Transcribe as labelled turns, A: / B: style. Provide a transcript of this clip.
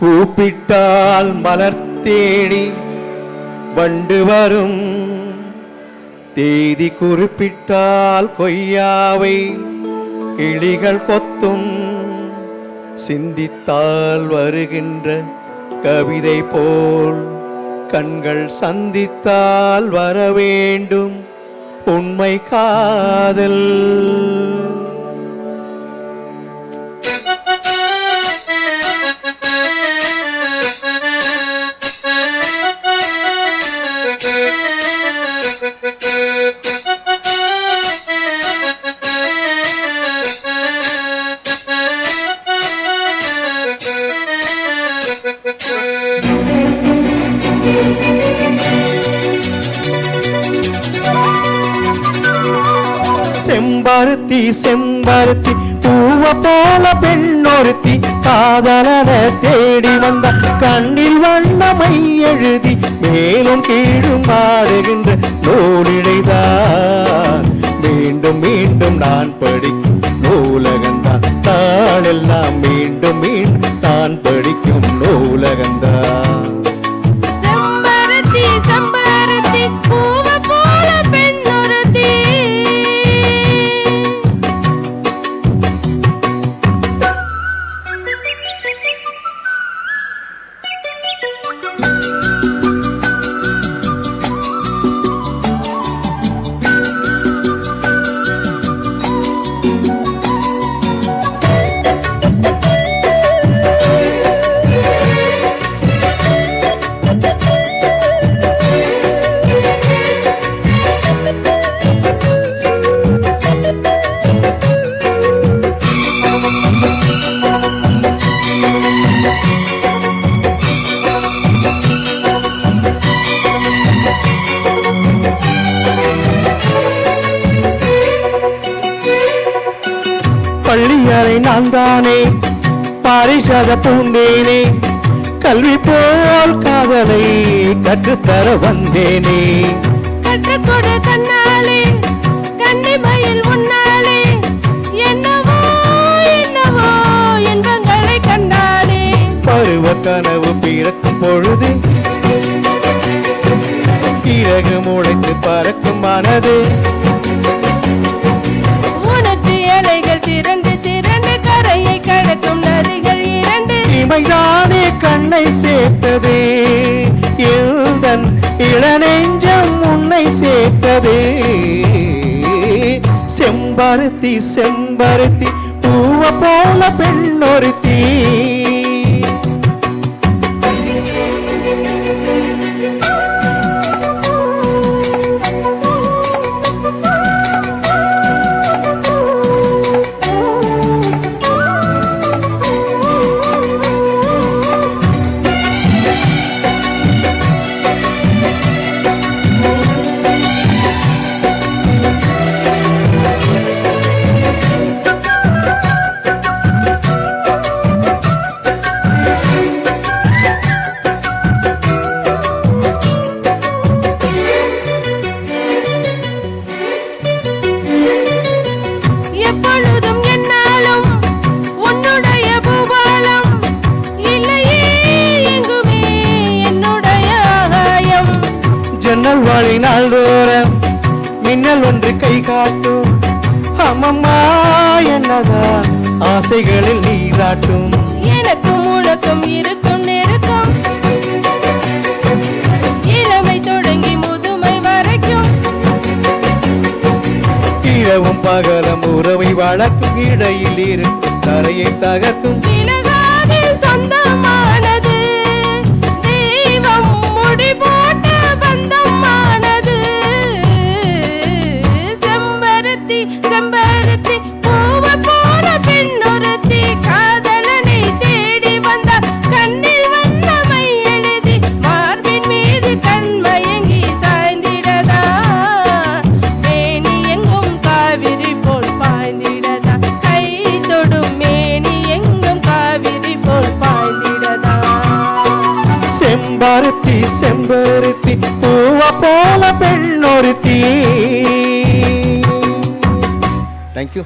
A: கூப்பிட்டால் மலர் தேடி வண்டு வரும், தேதி குறிப்பிட்டால் கொய்யாவை கிளிகள் கொத்தும், சிந்தித்தால் வருகின்ற கவிதை போல் கண்கள் சந்தித்தால் வரவேண்டும் உண்மை காதல். செம்பருத்தி செம்பருத்தி பூவ போல பெண்ணொருத்தி காதலன தேடி வந்த கண்ணில் வண்ணமை எழுதி மேலும் கீழும் பாடுகின்ற நூலிழைதான் மீண்டும் மீண்டும் நான் படிக்கும் நூலகந்தான், தாளெல்லாம் மீண்டும் மீண்டும் நான் படிக்கும் நூலகந்தான். பள்ளியறை நான் தானே பாரிஷாத பூந்தேனே, கல்வி போல் காதலை கற்றுத்தர வந்தேனே.
B: கற்றுக்கொடு தன்னாலே கன்னிமையில் உன்னாலே என்னவோ என்னவோ இன்பங்களை கண்டாலே.
A: பருவ கனவு பிறக்கும் பொழுது இறகு முளைத்து பறக்கும் மனது,
B: உணர்ச்சி அலைகள் திரண்டு திரண்டு கரையை கடக்கும் நதிகள் இரண்டு.
A: இமைதானே கண்ணை சேர்த்ததே எழுதன் இளநெஞ்சம் உன்னை சேர்த்ததே. செம்பருத்தி செம்பருத்தி பூவ போல பெண்ணொருத்தி.
B: எப்பொழுதும் என்னாலும் உன்னுடைய பூபாலம் இல்லையே எங்குமே என்னுடைய ஆகாயம்.
A: ஜன்னல் வழி நாள்தோறும் மின்னல் ஒன்று கை காட்டும், அம்மம்மா என்னதான் ஆசைகளில் நீராட்டும்.
B: எனக்கும் உனக்கும் இருக்கும் நெருக்கம் இளமை தொடங்கி முதுமை வரைக்கும்.
A: இரவும் பகலும் உறவை வளர்க்கும், இடையில் இருக்கும் தரையை தகர்க்கும்.
B: விலகாது சொந்தமானது தெய்வம் முடி போட்ட பந்தமானது. செம்பருத்தி செம்பருத்தி பூவ போல பெண்ணொருத்தி காதலனை தேடி வந்த கண்ணில் வண்ணமை எழுதி மார்பின் மீது கண்மயங்கி சாய்ந்திடதா. மேனி எங்கும் காவிரி போல் பாய்ந்திடதா, கை தொடும் மேனி எங்கும் காவிரி போல் பாய்ந்திடதா.
A: செம்பருத்தி செம்பருத்தி பூவ போல பெண்ணொருத்தி. தேங்க்யூ.